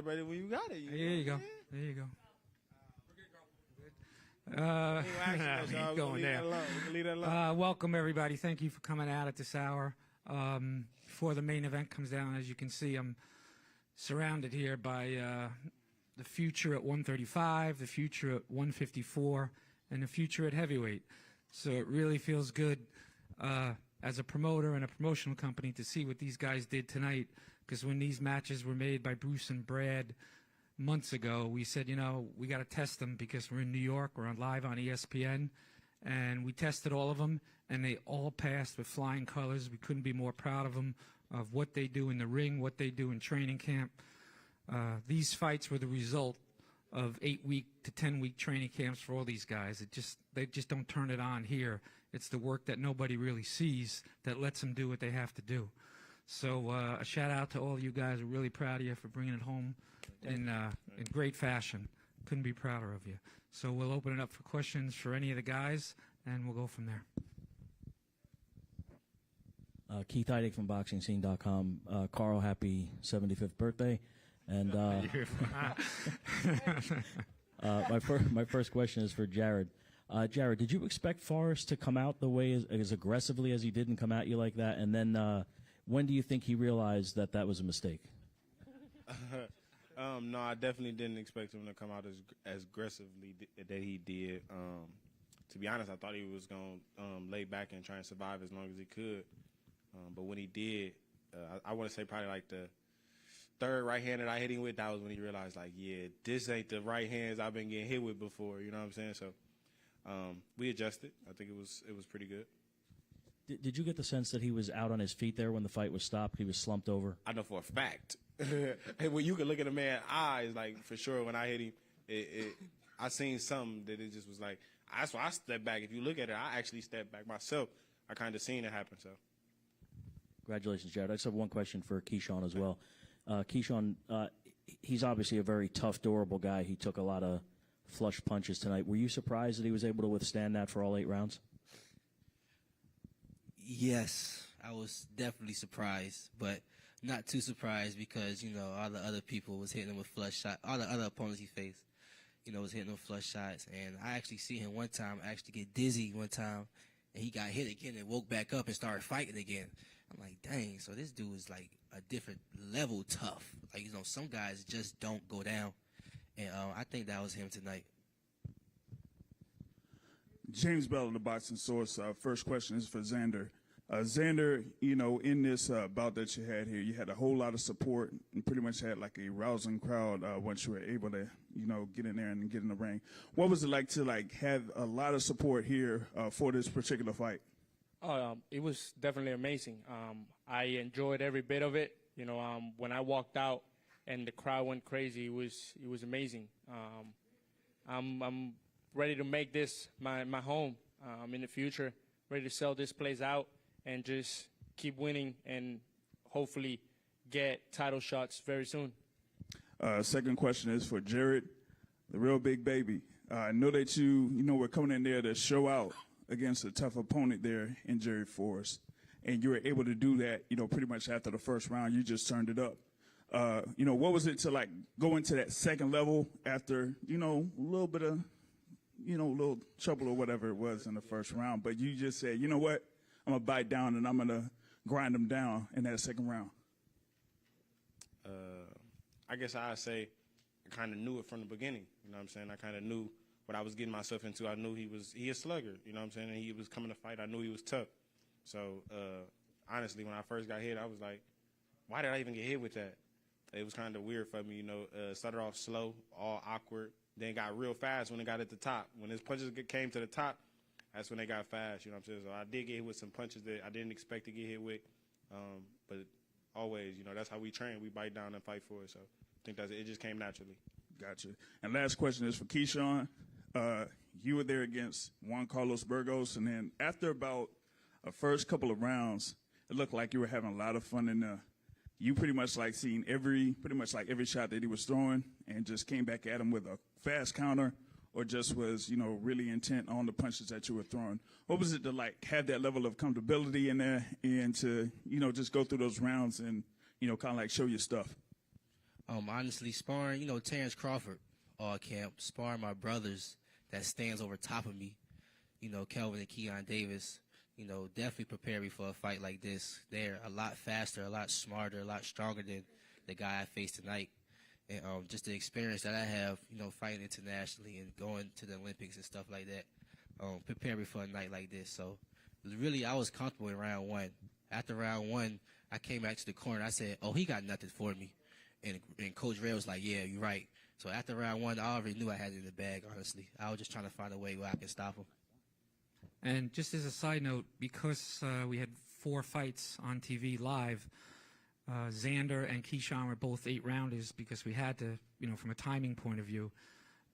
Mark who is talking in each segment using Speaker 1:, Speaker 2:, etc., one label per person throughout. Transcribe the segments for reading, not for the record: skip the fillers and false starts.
Speaker 1: celebrate it when you got it.
Speaker 2: There you go. There you go.
Speaker 1: Going there. We can leave that alone.
Speaker 2: Welcome, everybody. Thank you for coming out at this hour. Before the main event comes down, as you can see, I'm surrounded here by the future at 135, the future at 154, and the future at heavyweight. So it really feels good as a promoter and a promotional company to see what these guys did tonight, because when these matches were made by Bruce and Brad months ago, we said, you know, we got to test them because we're in New York, we're on live on ESPN, and we tested all of them, and they all passed with flying colors. We couldn't be more proud of them, of what they do in the ring, what they do in training camp. These fights were the result of 8-week to 10-week training camps for all these guys. They just don't turn it on here. It's the work that nobody really sees that lets them do what they have to do. So a shout out to all you guys. We're really proud of you for bringing it home in great fashion. Couldn't be prouder of you. So we'll open it up for questions for any of the guys, and we'll go from there.
Speaker 3: Keith Heidig from BoxingScene.com. Carl, happy 75th birthday. And my first question is for Jared. Jared, did you expect Forrest to come out the way as aggressively as he did and come at you like that? And then when do you think he realized that that was a mistake?
Speaker 1: No, I definitely didn't expect him to come out as aggressively that he did. To be honest, I thought he was going to lay back and try and survive as long as he could. But when he did, I want to say probably like the third right hand that I hit him with, that was when he realized, like, yeah, this ain't the right hands I've been getting hit with before. You know what I'm saying? So we adjusted. I think it was pretty good.
Speaker 3: Did you get the sense that he was out on his feet there when the fight was stopped? He was slumped over?
Speaker 1: I know for a fact. And when you can look at a man's eyes, like, for sure, when I hit him, I seen something that it just was like, that's why I stepped back. If you look at it, I actually stepped back myself. I kind of seen it happen, so.
Speaker 3: Congratulations, Jared. I just have one question for Keyshawn as well. Keyshawn, he's obviously a very tough, durable guy. He took a lot of flush punches tonight. Were you surprised that he was able to withstand that for all 8 rounds?
Speaker 4: Yes, I was definitely surprised, but not too surprised because, you know, all the other people was hitting him with flush shots. All the other opponents he faced, you know, was hitting him with flush shots. And I actually see him one time actually get dizzy one time, and he got hit again and woke back up and started fighting again. I'm like, dang, so this dude is like a different level tough. Like, you know, some guys just don't go down. And I think that was him tonight.
Speaker 5: James Bell in the Boxing Source. First question is for Xander. Xander, you know, in this bout that you had here, you had a whole lot of support and pretty much had like a rousing crowd once you were able to, you know, get in there and get in the ring. What was it like to have a lot of support here for this particular fight?
Speaker 6: It was definitely amazing. I enjoyed every bit of it. You know, when I walked out and the crowd went crazy, it was amazing. I'm ready to make this my home in the future. Ready to sell this place out and just keep winning and hopefully get title shots very soon.
Speaker 5: Second question is for Jared, the real big baby. I know that you were coming in there to show out against a tough opponent there in Jerry Forrest, and you were able to do that, you know, pretty much after the first round. You just turned it up. You know, what was it to, like, go into that second level after, you know, a little bit of, you know, a little trouble or whatever it was in the first round, but you just said, you know what, I'm going to bite down and I'm going to grind them down in that second round?
Speaker 1: I guess I'd say I kind of knew it from the beginning. You know what I'm saying? I kind of knew what I was getting myself into. I knew he a slugger, you know what I'm saying? And he was coming to fight. I knew he was tough. So, honestly, when I first got hit, I was like, why did I even get hit with that? It was kind of weird for me, you know. Started off slow, all awkward, then got real fast when it got at the top. When his punches came to the top, that's when they got fast, you know what I'm saying? So I did get hit with some punches that I didn't expect to get hit with. But always, you know, that's how we train. We bite down and fight for it. So I think it just came naturally.
Speaker 5: Gotcha. And last question is for Keyshawn. You were there against Juan Carlos Burgos, and then after about the first couple of rounds, it looked like you were having a lot of fun in there. You pretty much seen every shot that he was throwing and just came back at him with a fast counter, or just was, you know, really intent on the punches that you were throwing. What was it to, like, have that level of comfortability in there and to, you know, just go through those rounds and, you know, kind of like show your stuff?
Speaker 4: Honestly, sparring, Terrence Crawford, all camp, sparring my brothers that stands over top of me, Kelvin and Keon Davis, definitely prepare me for a fight like this. They're a lot faster, a lot smarter, a lot stronger than the guy I faced tonight. And just the experience that I have, fighting internationally and going to the Olympics and stuff like that, prepare me for a night like this. So, really, I was comfortable in round one. After round one, I came back to the corner. I said, "Oh, he got nothing for me." And Coach Ray was like, "Yeah, you're right." So after round one, I already knew I had it in the bag, honestly. I was just trying to find a way where I could stop him.
Speaker 2: And just as a side note, because we had 4 fights on TV live, Xander and Keyshawn were both 8-rounders because we had to, from a timing point of view.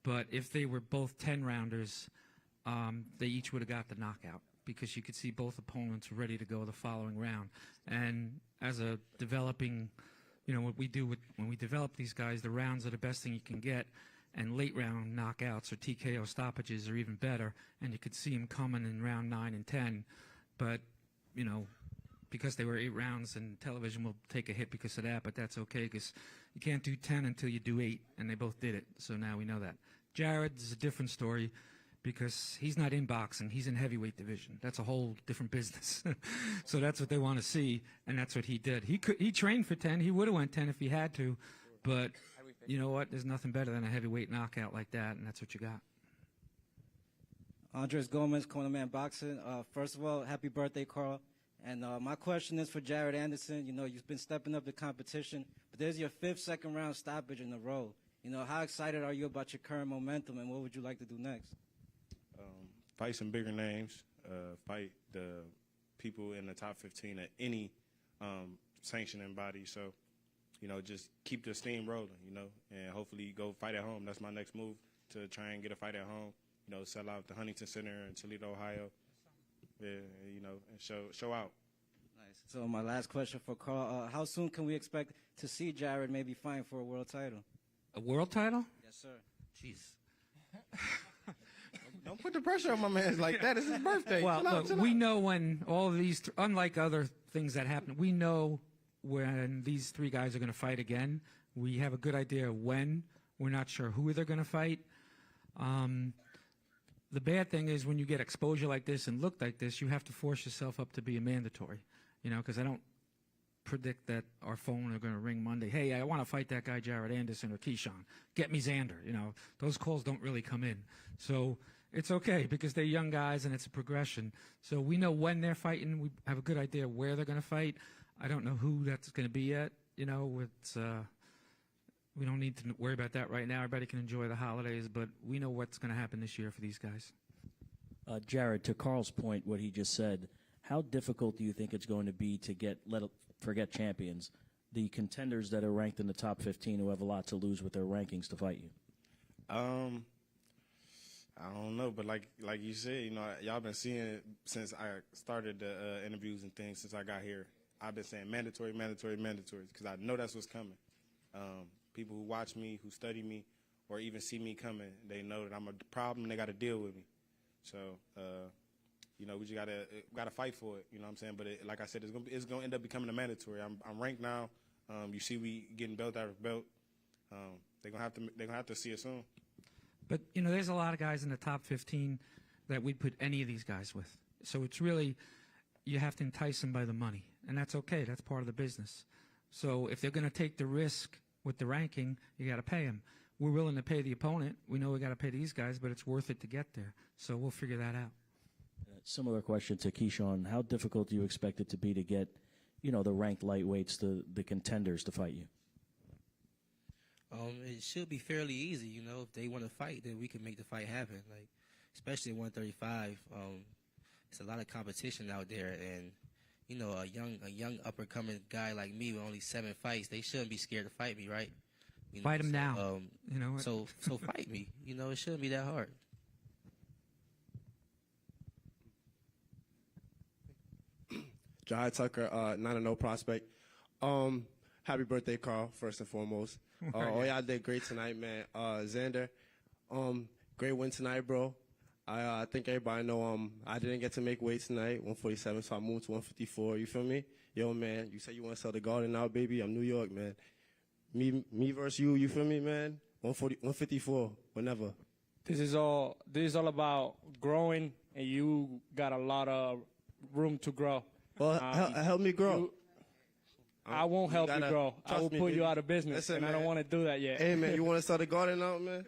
Speaker 2: But if they were both 10-rounders, they each would have got the knockout because you could see both opponents ready to go the following round. And as a developing, what we do when we develop these guys, the rounds are the best thing you can get. And late round knockouts or TKO stoppages are even better. And you could see them coming in round 9 and 10. But, because they were 8 rounds, and television will take a hit because of that, but that's okay because you can't do 10 until you do 8, and they both did it. So now we know that. Jared is a different story because he's not in boxing. He's in heavyweight division. That's a whole different business. So that's what they want to see, and that's what he did. He trained for 10. He would have went 10 if he had to, but you know what? There's nothing better than a heavyweight knockout like that, and that's what you got.
Speaker 7: Andres Gomez, Cornerman Boxing. First of all, happy birthday, Carl. And my question is for Jared Anderson. You've been stepping up the competition, but there's your 5th second-round stoppage in a row. How excited are you about your current momentum, and what would you like to do next?
Speaker 1: Fight some bigger names. Fight the people in the top 15 at any sanctioning body. So, just keep the steam rolling, and hopefully go fight at home. That's my next move, to try and get a fight at home. Sell out the Huntington Center in Toledo, Ohio. Yeah, and show out.
Speaker 7: Nice. So my last question for Carl, how soon can we expect to see Jared maybe fighting for a world title?
Speaker 2: A world title?
Speaker 7: Yes, sir.
Speaker 2: Jeez.
Speaker 1: Don't put the pressure on my man like that. It's his birthday.
Speaker 2: Well, look, we know when all of these, unlike other things that happen, we know when these 3 guys are going to fight again. We have a good idea of when. We're not sure who they're going to fight. The bad thing is when you get exposure like this and look like this, you have to force yourself up to be a mandatory, because I don't predict that our phone are going to ring Monday. Hey, I want to fight that guy Jared Anderson or Keyshawn. Get me Xander. Those calls don't really come in. So it's okay because they're young guys and it's a progression. So we know when they're fighting. We have a good idea where they're going to fight. I don't know who that's going to be yet. We don't need to worry about that right now. Everybody can enjoy the holidays, but we know what's going to happen this year for these guys.
Speaker 3: Jared, to Carl's point, what he just said, how difficult do you think it's going to be to forget champions, the contenders that are ranked in the top 15 who have a lot to lose with their rankings to fight you?
Speaker 1: I don't know, but like you said, y'all been seeing it since I started the interviews and things since I got here. I've been saying mandatory because I know that's what's coming. People who watch me, who study me, or even see me coming, they know that I'm a problem. They got to deal with me. So, we just gotta fight for it. You know what I'm saying? But like I said, it's gonna end up becoming a mandatory. I'm ranked now. You see, we getting belt after belt. They're gonna have to see it soon.
Speaker 2: But there's a lot of guys in the top 15 that we'd put any of these guys with. So it's really, you have to entice them by the money, and that's okay. That's part of the business. So if they're going to take the risk with the ranking, you got to pay them. We're willing to pay the opponent. We know we got to pay these guys, but it's worth it to get there. So we'll figure that out.
Speaker 3: Similar question to Keyshawn. How difficult do you expect it to be to get, the ranked lightweights, the contenders to fight you?
Speaker 4: It should be fairly easy, If they want to fight, then we can make the fight happen. Like, especially at 135, it's a lot of competition out there, and a young up-and-coming guy like me with only 7 fights, they shouldn't be scared to fight me, right?
Speaker 2: Fight him now.
Speaker 4: So fight me. It shouldn't be that hard.
Speaker 8: Jai Tucker, 9-0 prospect. Happy birthday, Carl, first and foremost. Y'all did great tonight, man. Xander, great win tonight, bro. I think everybody know I didn't get to make weight tonight, 147, so I moved to 154. You feel me? Yo, man, you said you want to sell the garden now, baby. I'm New York, man. Me versus you. You feel me, man? 140, 154, whenever.
Speaker 6: This is all about growing, and you got a lot of room to grow.
Speaker 8: Well, help me grow.
Speaker 6: I won't help you grow. I will put you out of business,
Speaker 8: Listen,
Speaker 6: and I don't want to do that yet.
Speaker 8: Hey, man, you want to start a garden out, man?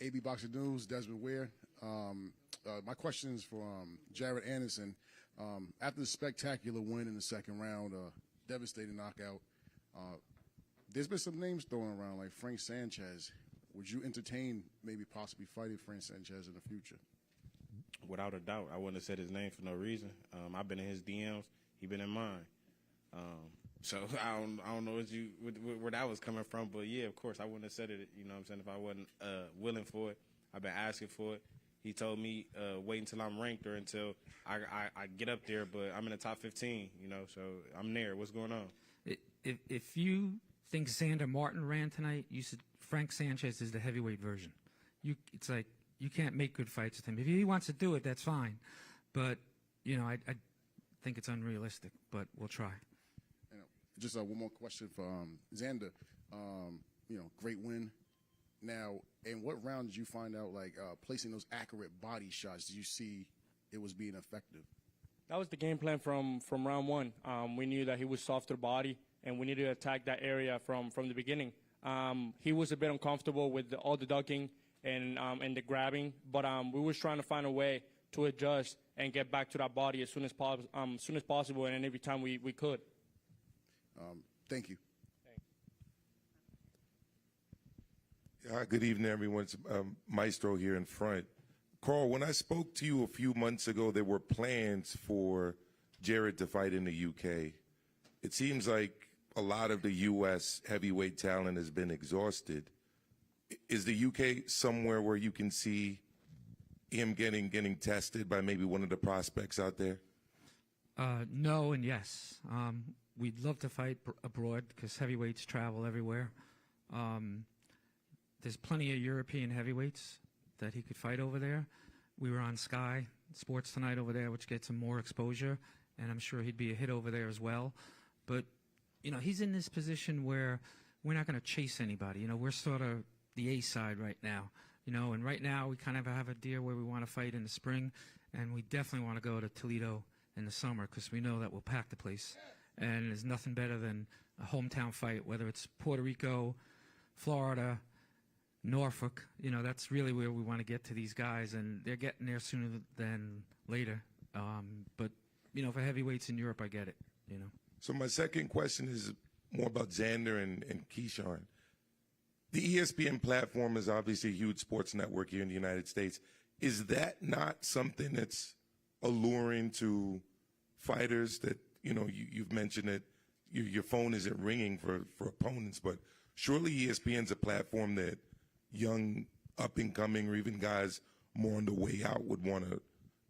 Speaker 9: AB Boxing News, Desmond Ware. My question is for Jared Anderson. After the spectacular win in the second round, devastating knockout, there's been some names thrown around like Frank Sanchez. Would you entertain maybe possibly fighting Frank Sanchez in the future?
Speaker 1: Without a doubt. I wouldn't have said his name for no reason. I've been in his DMs. He been in mine. So I don't know where that was coming from, but yeah, of course I wouldn't have said it. You know what I'm saying? If I wasn't willing for it, I've been asking for it. He told me wait until I'm ranked or until I get up there, but I'm in the top 15. You know, so I'm there. What's going on?
Speaker 2: If you think Sandor Martin ran tonight, you said Frank Sanchez is the heavyweight version. It's like you can't make good fights with him. If he wants to do it, that's fine, but you know I think it's unrealistic. But we'll try.
Speaker 9: Just one more question for Xander. Great win. Now, in what round did you find out, placing those accurate body shots, did you see it was being effective?
Speaker 6: That was the game plan from round one. We knew that he was softer body, and we needed to attack that area from the beginning. He was a bit uncomfortable with all the ducking and the grabbing, but we was trying to find a way to adjust and get back to that body as soon as possible, and every time we could.
Speaker 9: Thank you.
Speaker 10: Good evening, everyone. It's Maestro here in front. Carl, when I spoke to you a few months ago, there were plans for Jared to fight in the UK. It seems like a lot of the U.S. heavyweight talent has been exhausted. Is the UK somewhere where you can see him getting tested by maybe one of the prospects out there?
Speaker 2: No and yes. We'd love to fight abroad because heavyweights travel everywhere. There's plenty of European heavyweights that he could fight over there. We were on Sky Sports tonight over there, which gets him more exposure, and I'm sure he'd be a hit over there as well. But, you know, he's in this position where we're not going to chase anybody. You know, we're sort of the A side right now. You know, and right now we kind of have a deal where we want to fight in the spring, and we definitely want to go to Toledo in the summer because we know that we'll pack the place. And there's nothing better than a hometown fight, whether it's Puerto Rico, Florida, Norfolk. You know, that's really where we want to get to these guys, and they're getting there sooner than later. But, you know, for heavyweights in Europe, I get it, you know.
Speaker 10: So my second question is more about Xander and Keyshawn. The ESPN platform is obviously a huge sports network here in the United States. Is that not something that's alluring to fighters that, you know, you've mentioned that your phone isn't ringing for opponents, but surely ESPN's a platform that young, up-and-coming, or even guys more on the way out would want to,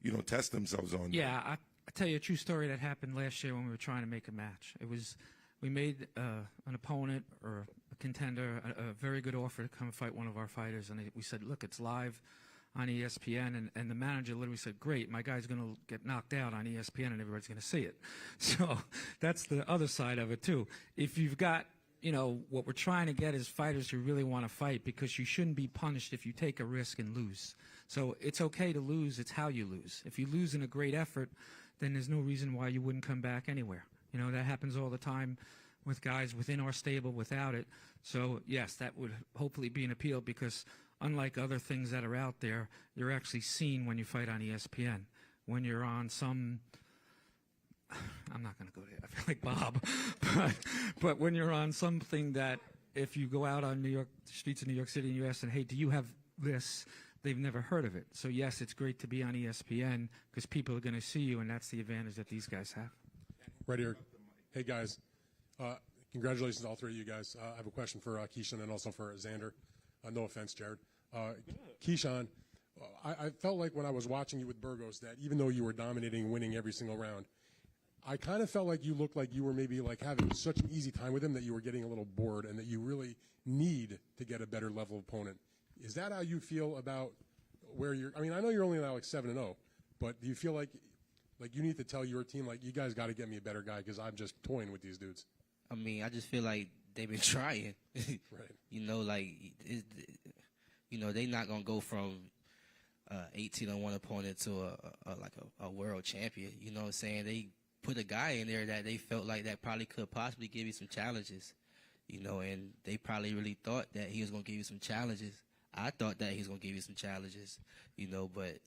Speaker 10: you know, test themselves on.
Speaker 2: Yeah, I tell you a true story that happened last year when we were trying to make a match. It was, we made an opponent or a contender a very good offer to come fight one of our fighters, and we said, look, it's live on ESPN, and the manager literally said, great, my guy's going to get knocked out on ESPN and everybody's going to see it. So that's the other side of it, too. If you've got, you know, what we're trying to get is fighters who really want to fight, because you shouldn't be punished if you take a risk and lose. So it's okay to lose, it's how you lose. If you lose in a great effort, then there's no reason why you wouldn't come back anywhere. You know, that happens all the time with guys within our stable without it. So, yes, that would hopefully be an appeal, because unlike other things that are out there, you're actually seen when you fight on ESPN. When you're on some, I'm not going to go there, I feel like Bob, but when you're on something that if you go out on streets of New York City and you ask them, hey, do you have this? They've never heard of it. So, yes, it's great to be on ESPN because people are going to see you, and that's the advantage that these guys have.
Speaker 11: Right here. Hey, guys. Congratulations to all three of you guys. I have a question for Keyshawn and also for Xander. No offense, Jared. Keyshawn, I felt like when I was watching you with Burgos that even though you were dominating and winning every single round, I kind of felt like you looked like you were maybe like having such an easy time with him that you were getting a little bored and that you really need to get a better level opponent. Is that how you feel about where you're – I mean, I know you're only now like 7-0, but do you feel like Like, you need to tell your team, like, you guys got to get me a better guy because I'm just toying with these dudes.
Speaker 4: I mean, I just feel like they've been trying.
Speaker 11: Right.
Speaker 4: You know, like, they're not going to go from 18-1 opponent to a world champion. You know what I'm saying? They put a guy in there that they felt like that probably could possibly give you some challenges. You know, and they probably really thought that he was going to give you some challenges. I thought that he was going to give you some challenges, you know, but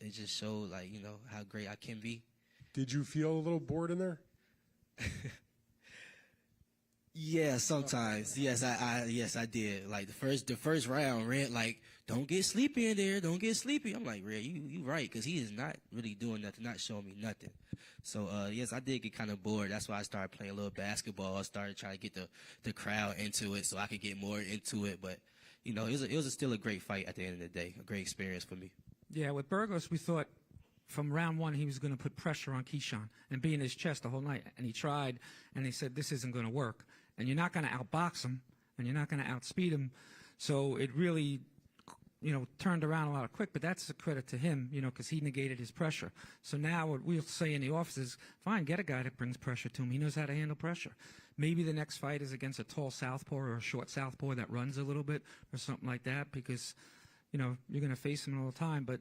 Speaker 4: it just showed, like, you know, how great I can be.
Speaker 11: Did you feel a little bored in there?
Speaker 4: Yeah, sometimes. Yes, I did. Like the first round, Red, like, don't get sleepy in there, don't get sleepy. I'm like, Red, you right, because he is not really doing nothing, not showing me nothing. So yes, I did get kind of bored. That's why I started playing a little basketball. I started trying to get the crowd into it so I could get more into it. But you know, it was still a great fight at the end of the day, a great experience for me.
Speaker 2: Yeah, with Burgos, we thought from round one he was going to put pressure on Keyshawn and be in his chest the whole night. And he tried, and they said, this isn't going to work. And you're not going to outbox him, and you're not going to outspeed him. So it really, you know, turned around a lot quick. But that's a credit to him, you know, because he negated his pressure. So now what we'll say in the office is, fine, get a guy that brings pressure to him. He knows how to handle pressure. Maybe the next fight is against a tall southpaw or a short southpaw that runs a little bit or something like that because, you know, you're going to face him all the time. But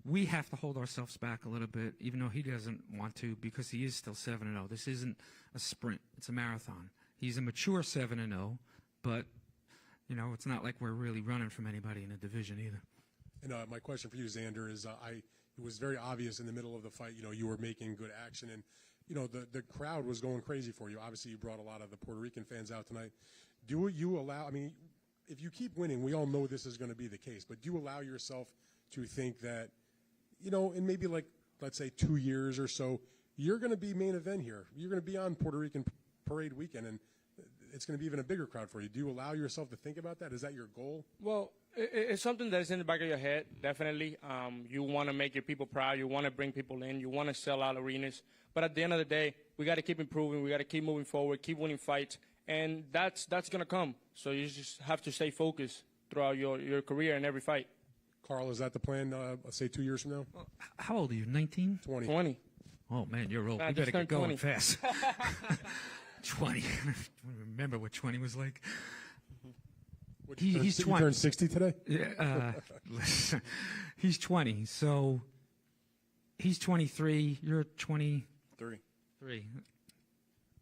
Speaker 2: we have to hold ourselves back a little bit, even though he doesn't want to, because he is still 7-0. This isn't a sprint. It's a marathon. He's a mature 7-0, but, you know, it's not like we're really running from anybody in the division either.
Speaker 11: And my question for you, Xander, is it was very obvious in the middle of the fight, you know, you were making good action, and, you know, the crowd was going crazy for you. Obviously, you brought a lot of the Puerto Rican fans out tonight. Do you allow, I mean, if you keep winning, we all know this is going to be the case, but do you allow yourself to think that, you know, in maybe like, let's say 2 years or so, you're going to be main event here. You're going to be on Puerto Rican Parade weekend, and it's going to be even a bigger crowd for you. Do you allow yourself to think about that? Is that your goal?
Speaker 6: Well, it's something that's in the back of your head, definitely. You want to make your people proud. You want to bring people in. You want to sell out arenas. But at the end of the day, we got to keep improving. We got to keep moving forward, keep winning fights, and that's going to come. So you just have to stay focused throughout your career and every fight.
Speaker 11: Carl, is that the plan, let's say 2 years from now?
Speaker 2: How old are you, 19?
Speaker 6: 20.
Speaker 2: Oh, man, you're old.
Speaker 6: Nah,
Speaker 2: You better get going
Speaker 6: 20.
Speaker 2: fast. 20. Remember what 20 was like? He's 20.
Speaker 11: You turned 60 today?
Speaker 2: Yeah, listen, he's 20, so he's 23. You're 23.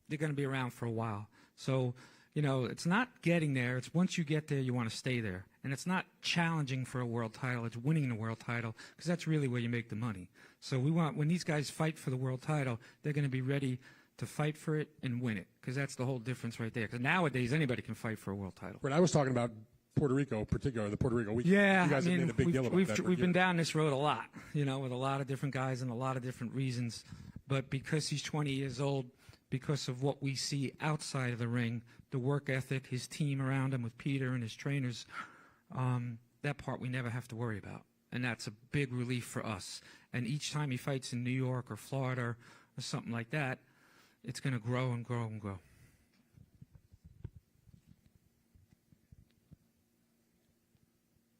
Speaker 2: They're going to be around for a while. So, you know, it's not getting there. It's once you get there, you want to stay there. And it's not challenging for a world title. It's winning the world title because that's really where you make the money. So we want, when these guys fight for the world title, they're going to be ready to fight for it and win it, because that's the whole difference right there. Because nowadays, anybody can fight for a world title.
Speaker 11: Right, I was talking about Puerto Rico, particularly the Puerto Rico weekend.
Speaker 2: Yeah,
Speaker 11: you guys have made a big deal about that.
Speaker 2: We've been down this road a lot, you know, with a lot of different guys and a lot of different reasons. But because he's 20 years old, because of what we see outside of the ring, the work ethic, his team around him with Peter and his trainers, that part we never have to worry about. And that's a big relief for us. And each time he fights in New York or Florida or something like that, it's going to grow and grow and grow.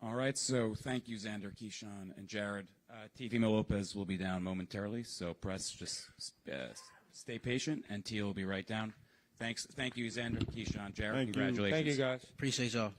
Speaker 12: All right, so thank you, Xander, Keyshawn, and Jared. Teofimo Lopez will be down momentarily, so press just stay patient, and Tio will be right down. Thank you, Xander, Keyshawn, Jared. Congratulations.
Speaker 6: Thank you, guys.
Speaker 4: Appreciate y'all.